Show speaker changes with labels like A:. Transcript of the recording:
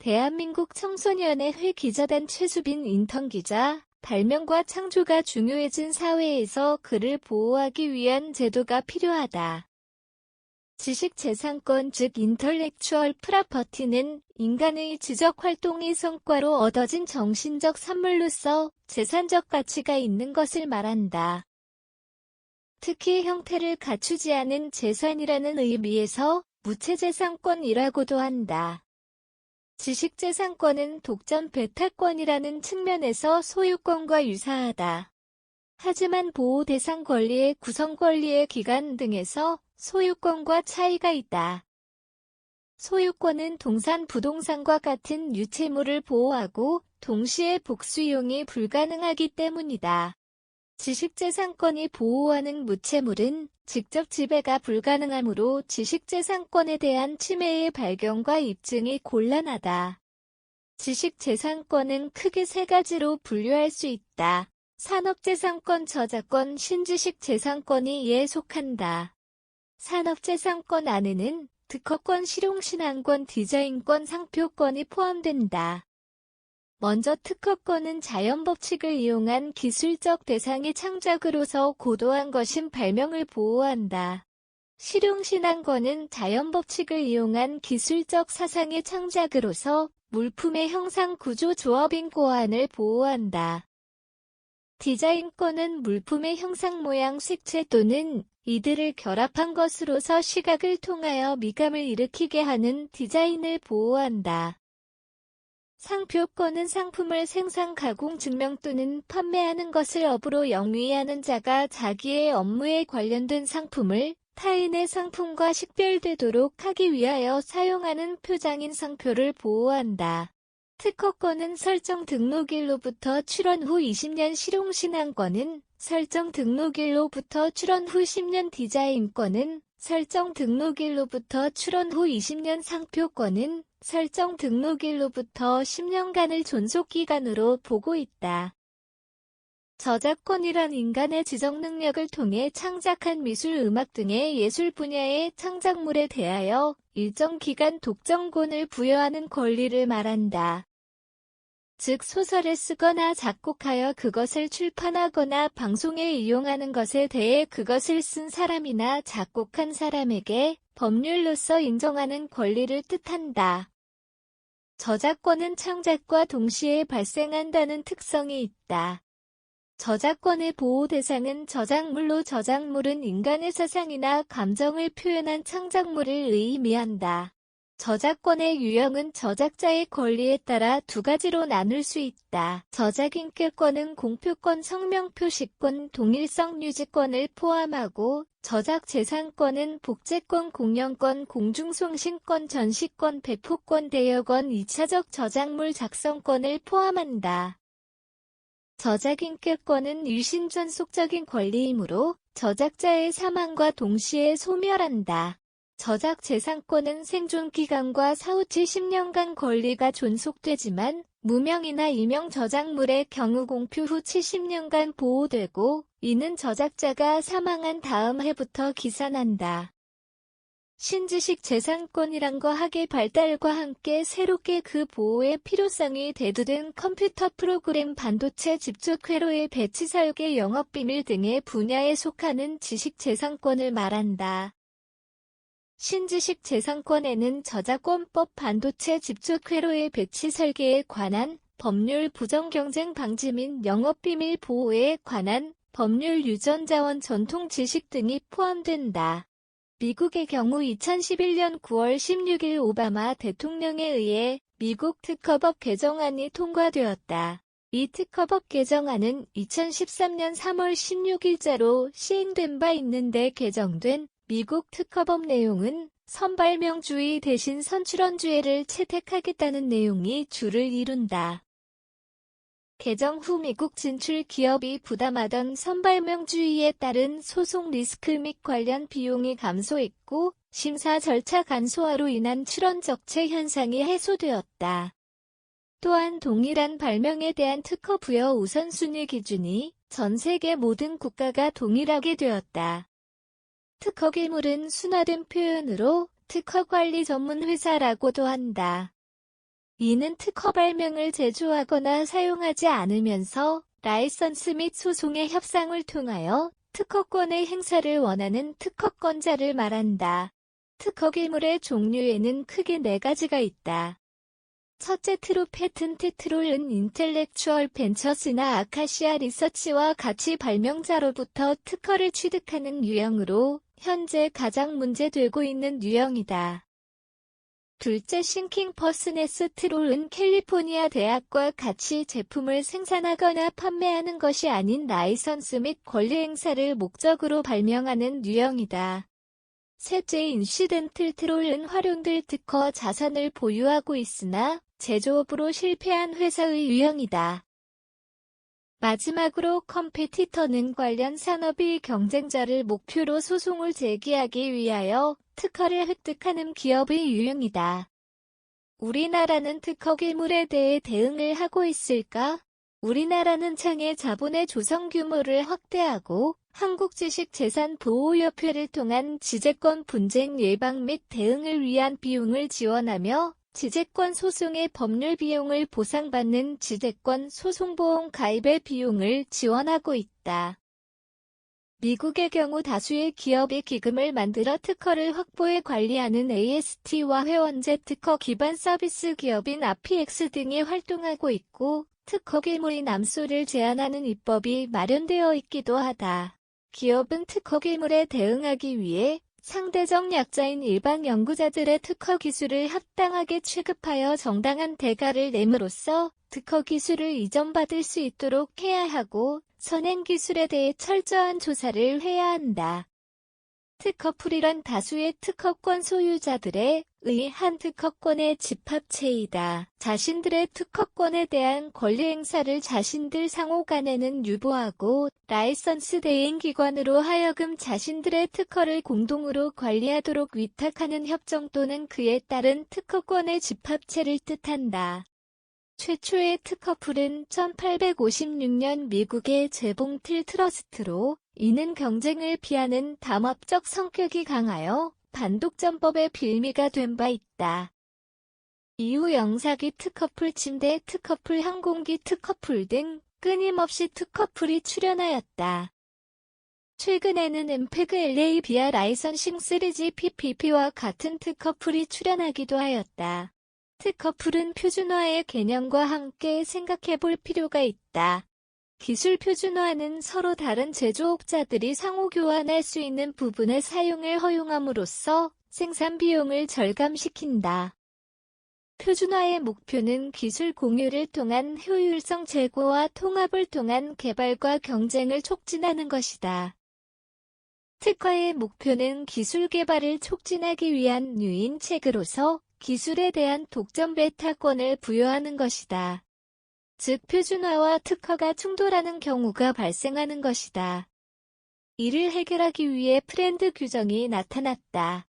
A: 대한민국 청소년의 기자단 최수빈 인턴 기자, 발명과 창조가 중요해진 사회에서 그를 보호하기 위한 제도가 필요하다. 지식재산권 즉 인터렉추얼 프로퍼티는 인간의 지적활동의 성과로 얻어진 정신적 산물로서 재산적 가치가 있는 것을 말한다. 특히 형태를 갖추지 않은 재산이라는 의미에서 무체재산권이라고도 한다. 지식재산권은 독점 배타권이라는 측면에서 소유권과 유사하다. 하지만 보호 대상 권리의 구성 권리의 기간 등에서 소유권과 차이가 있다. 소유권은 동산 부동산과 같은 유체물을 보호하고 동시에 복수이용이 불가능하기 때문이다. 지식재산권이 보호하는 무체물은 직접 지배가 불가능하므로 지식재산권에 대한 침해의 발견과 입증이 곤란하다. 지식재산권은 크게 세 가지로 분류할 수 있다. 산업재산권, 저작권, 신지식재산권이 이에 속한다. 산업재산권 안에는 특허권, 실용신안권, 디자인권, 상표권이 포함된다. 먼저 특허권은 자연법칙을 이용한 기술적 대상의 창작으로서 고도한 것인 발명을 보호한다. 실용신안권은 자연법칙을 이용한 기술적 사상의 창작으로서 물품의 형상 구조 조업인 고안을 보호한다. 디자인권은 물품의 형상 모양 색채 또는 이들을 결합한 것으로서 시각을 통하여 미감을 일으키게 하는 디자인을 보호한다. 상표권은 상품을 생산, 가공, 증명 또는 판매하는 것을 업으로 영위하는 자가 자기의 업무에 관련된 상품을 타인의 상품과 식별되도록 하기 위하여 사용하는 표장인 상표를 보호한다. 특허권은 설정 등록일로부터 출원 후 20년, 실용신안권은 설정 등록일로부터 출원 후 10년, 디자인권은 설정 등록일로부터 출원 후 20년, 상표권은 설정 등록일로부터 10년간을 존속기간으로 보고 있다. 저작권이란 인간의 지적 능력을 통해 창작한 미술, 음악 등의 예술 분야의 창작물에 대하여 일정 기간 독점권을 부여하는 권리를 말한다. 즉 소설을 쓰거나 작곡하여 그것을 출판하거나 방송에 이용하는 것에 대해 그것을 쓴 사람이나 작곡한 사람에게 법률로서 인정하는 권리를 뜻한다. 저작권은 창작과 동시에 발생한다는 특성이 있다. 저작권의 보호 대상은 저작물로 저작물은 인간의 사상이나 감정을 표현한 창작물을 의미한다. 저작권의 유형은 저작자의 권리에 따라 두 가지로 나눌 수 있다. 저작인격권은 공표권, 성명표시권, 동일성 유지권을 포함하고 저작재산권은 복제권, 공연권, 공중송신권, 전시권, 배포권, 대여권, 2차적 저작물 작성권을 포함한다. 저작인격권은 유신전속적인 권리이므로 저작자의 사망과 동시에 소멸한다. 저작재산권은 생존기간과 사후 70년간 권리가 존속되지만 무명이나 이명 저작물의 경우 공표 후 70년간 보호되고 이는 저작자가 사망한 다음 해부터 기산한다. 신지식 재산권이란 과학의 발달과 함께 새롭게 그 보호의 필요성이 대두된 컴퓨터 프로그램, 반도체, 집적 회로의 배치, 설계, 영업비밀 등의 분야에 속하는 지식재산권을 말한다. 신지식 재산권에는 저작권법, 반도체, 집적 회로의 배치, 설계에 관한 법률, 부정경쟁 방지 및 영업비밀 보호에 관한 법률, 유전자원, 전통 지식 등이 포함된다. 미국의 경우 2011년 9월 16일 오바마 대통령에 의해 미국 특허법 개정안이 통과되었다. 이 특허법 개정안은 2013년 3월 16일자로 시행된 바 있는데 개정된 미국 특허법 내용은 선발명주의 대신 선출원주의를 채택하겠다는 내용이 주를 이룬다. 개정 후 미국 진출 기업이 부담하던 선발명주의에 따른 소송 리스크 및 관련 비용이 감소했고 심사 절차 간소화로 인한 출원 적체 현상이 해소되었다. 또한 동일한 발명에 대한 특허 부여 우선순위 기준이 전 세계 모든 국가가 동일하게 되었다. 특허 기물은 순화된 표현으로 특허관리 전문 회사라고도 한다. 이는 특허 발명을 제조하거나 사용하지 않으면서 라이선스 및 소송의 협상을 통하여 특허권의 행사를 원하는 특허권자를 말한다. 특허 기물의 종류에는 크게 4가지가 있다. 첫째, 트루 패턴트. 트루는 인텔렉추얼 벤처스나 아카시아 리서치와 같이 발명자로부터 특허를 취득하는 유형으로 현재 가장 문제되고 있는 유형이다. 둘째, 싱킹 퍼스네스. 트루는 캘리포니아 대학과 같이 제품을 생산하거나 판매하는 것이 아닌 라이선스 및 권리 행사를 목적으로 발명하는 유형이다. 셋째, 인시덴틀. 트루는 활용될 특허 자산을 보유하고 있으나 제조업으로 실패한 회사의 유형이다. 마지막으로 컴페티터는 관련 산업의 경쟁자를 목표로 소송을 제기하기 위하여 특허를 획득하는 기업의 유형이다. 우리나라는 특허 기물에 대해 대응을 하고 있을까? 우리나라는 창의 자본의 조성 규모를 확대하고 한국지식재산보호협회를 통한 지재권 분쟁 예방 및 대응을 위한 비용을 지원하며 지재권 소송의 법률 비용을 보상받는 지재권 소송보험 가입의 비용을 지원하고 있다. 미국의 경우 다수의 기업이 기금을 만들어 특허를 확보해 관리하는 AST와 회원제 특허 기반 서비스 기업인 RPX 등이 활동하고 있고 특허 기물의 남소를 제한하는 입법이 마련되어 있기도 하다. 기업은 특허 기물에 대응하기 위해 상대적 약자인 일반 연구자들의 특허 기술을 합당하게 취급하여 정당한 대가를 내므로써 특허 기술을 이전받을 수 있도록 해야 하고 선행 기술에 대해 철저한 조사를 해야 한다. 특허풀이란 다수의 특허권 소유자들의 의한 특허권의 집합체이다. 자신들의 특허권에 대한 권리 행사를 자신들 상호 간에는 유보하고 라이선스 대행기관으로 하여금 자신들의 특허를 공동으로 관리하도록 위탁하는 협정 또는 그에 따른 특허권의 집합체를 뜻한다. 최초의 특허풀은 1856년 미국의 재봉틀 트러스트로 이는 경쟁을 피하는 담합적 성격이 강하여 반독점법의 빌미가 된 바 있다. 이후 영사기 특허풀, 침대 특허풀, 항공기 특허풀 등 끊임없이 특허풀이 출현하였다. 최근에는 엠페그 LABR 라이선싱 시리즈 PPP와 같은 특허풀이 출현하기도 하였다. 특허풀은 표준화의 개념과 함께 생각해볼 필요가 있다. 기술 표준화는 서로 다른 제조업자들이 상호 교환할 수 있는 부분의 사용을 허용함으로써 생산 비용을 절감시킨다. 표준화의 목표는 기술 공유를 통한 효율성 제고와 통합을 통한 개발과 경쟁을 촉진하는 것이다. 특허의 목표는 기술 개발을 촉진하기 위한 유인책으로서 기술에 대한 독점 배타권을 부여하는 것이다. 즉 표준화와 특허가 충돌하는 경우가 발생하는 것이다. 이를 해결하기 위해 프렌드 규정이 나타났다.